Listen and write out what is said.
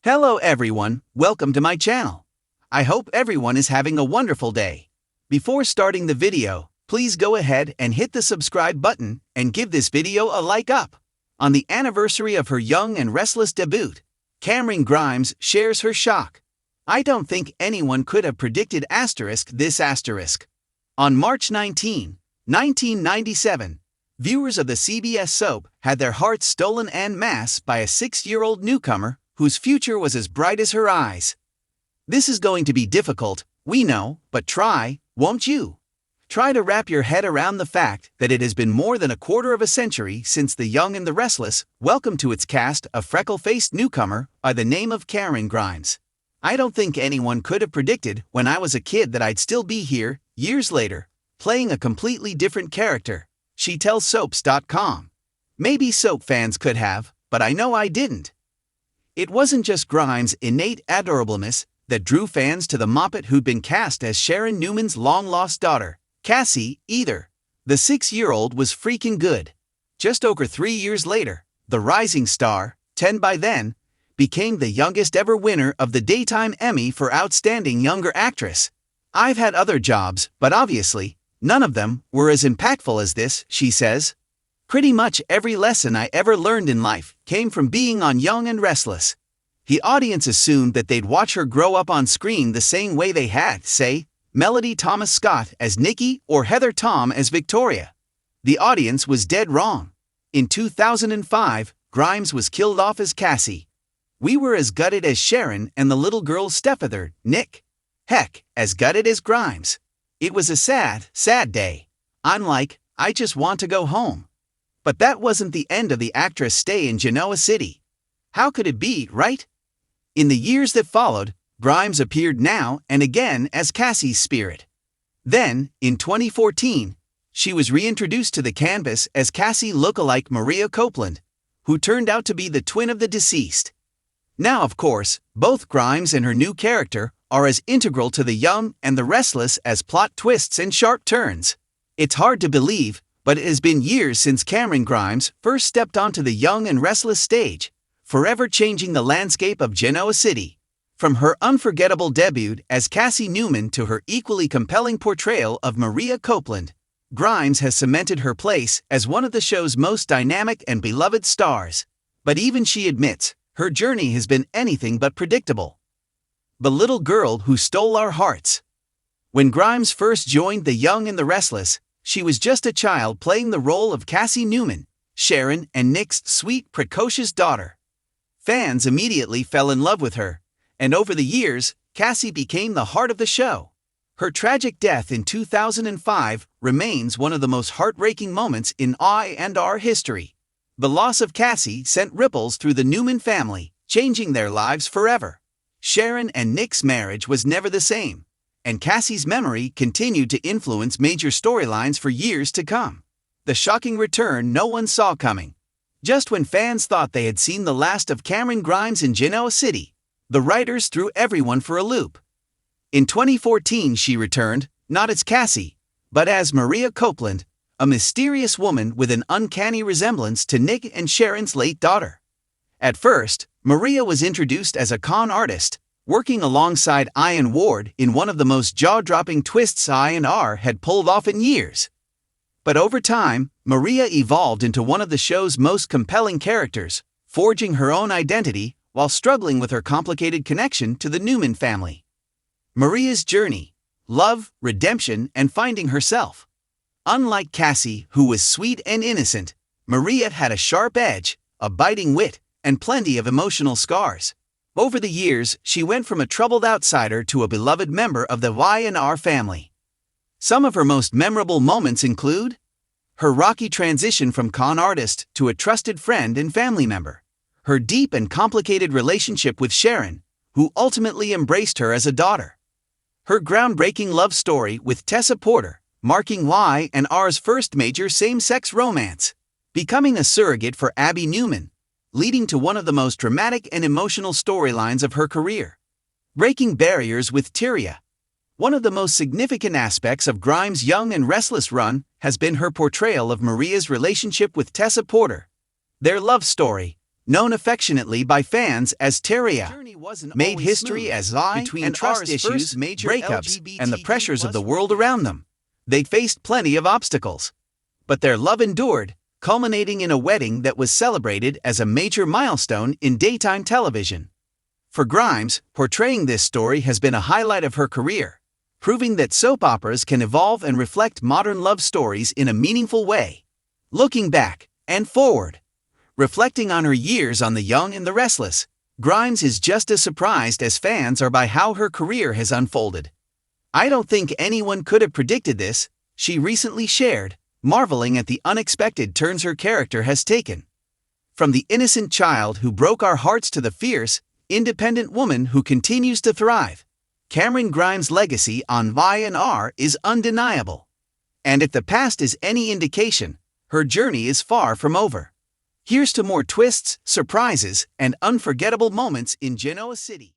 Hello everyone, welcome to my channel. I hope everyone is having a wonderful day. Before starting the video, please go ahead and hit the subscribe button and give this video a like up. On the anniversary of her Young and Restless debut, Camryn Grimes shares her shock. I don't think anyone could have predicted this. On March 19, 1997, viewers of the CBS soap had their hearts stolen en masse by a 6-year-old newcomer whose future was as bright as her eyes. This is going to be difficult, we know, but try, won't you? Try to wrap your head around the fact that it has been more than a quarter of a century since The Young and the Restless welcomed to its cast a freckle-faced newcomer by the name of Camryn Grimes. I don't think anyone could have predicted when I was a kid that I'd still be here, years later, playing a completely different character, she tells Soaps.com. Maybe soap fans could have, but I know I didn't. It wasn't just Grimes' innate adorableness that drew fans to the moppet who'd been cast as Sharon Newman's long-lost daughter, Cassie, either. The 6-year-old was freaking good. Just over 3 years later, the rising star, 10 by then, became the youngest ever winner of the Daytime Emmy for Outstanding Younger Actress. I've had other jobs, but obviously, none of them were as impactful as this, she says. Pretty much every lesson I ever learned in life came from being on Young and Restless. The audience assumed that they'd watch her grow up on screen the same way they had, say, Melody Thomas Scott as Nikki or Heather Tom as Victoria. The audience was dead wrong. In 2005, Grimes was killed off as Cassie. We were as gutted as Sharon and the little girl's stepfather, Nick. Heck, as gutted as Grimes. It was a sad, sad day. I'm like, I just want to go home. But that wasn't the end of the actress' stay in Genoa City. How could it be, right? In the years that followed, Grimes appeared now and again as Cassie's spirit. Then, in 2014, she was reintroduced to the canvas as Cassie lookalike Maria Copeland, who turned out to be the twin of the deceased. Now, of course, both Grimes and her new character are as integral to The Young and the Restless as plot twists and sharp turns. It's hard to believe, but it has been years since Camryn Grimes first stepped onto the Young and Restless stage, forever changing the landscape of Genoa City. From her unforgettable debut as Cassie Newman to her equally compelling portrayal of Maria Copeland, Grimes has cemented her place as one of the show's most dynamic and beloved stars. But even she admits, her journey has been anything but predictable. The little girl who stole our hearts. When Grimes first joined The Young and the Restless, she was just a child playing the role of Cassie Newman, Sharon and Nick's sweet, precocious daughter. Fans immediately fell in love with her, and over the years, Cassie became the heart of the show. Her tragic death in 2005 remains one of the most heartbreaking moments in I&R history. The loss of Cassie sent ripples through the Newman family, changing their lives forever. Sharon and Nick's marriage was never the same, and Cassie's memory continued to influence major storylines for years to come. The shocking return no one saw coming. Just when fans thought they had seen the last of Camryn Grimes in Genoa City, the writers threw everyone for a loop. In 2014 she returned, not as Cassie, but as Maria Copeland, a mysterious woman with an uncanny resemblance to Nick and Sharon's late daughter. At first, Maria was introduced as a con artist, working alongside Ian Ward in one of the most jaw-dropping twists I&R had pulled off in years. But over time, Maria evolved into one of the show's most compelling characters, forging her own identity while struggling with her complicated connection to the Newman family. Maria's journey: love, redemption, and finding herself. Unlike Cassie, who was sweet and innocent, Maria had a sharp edge, a biting wit, and plenty of emotional scars. Over the years, she went from a troubled outsider to a beloved member of the Y&R family. Some of her most memorable moments include her rocky transition from con artist to a trusted friend and family member, her deep and complicated relationship with Sharon, who ultimately embraced her as a daughter, her groundbreaking love story with Tessa Porter, marking Y&R's first major same-sex romance, becoming a surrogate for Abby Newman, leading to one of the most dramatic and emotional storylines of her career, breaking barriers with Tyria. One of the most significant aspects of Grimes' Young and Restless run has been her portrayal of Maria's relationship with Tessa Porter. Their love story, known affectionately by fans as Teria, made history as Vi between trust issues, breakups, and the pressures of the world around them. They faced plenty of obstacles, but their love endured, culminating in a wedding that was celebrated as a major milestone in daytime television. For Grimes, portraying this story has been a highlight of her career, proving that soap operas can evolve and reflect modern love stories in a meaningful way. Looking back and forward, reflecting on her years on The Young and the Restless, Grimes is just as surprised as fans are by how her career has unfolded. "I don't think anyone could have predicted this," she recently shared, marveling at the unexpected turns her character has taken. From the innocent child who broke our hearts to the fierce, independent woman who continues to thrive, Camryn Grimes' legacy on Vi and R is undeniable. And if the past is any indication, her journey is far from over. Here's to more twists, surprises, and unforgettable moments in Genoa City.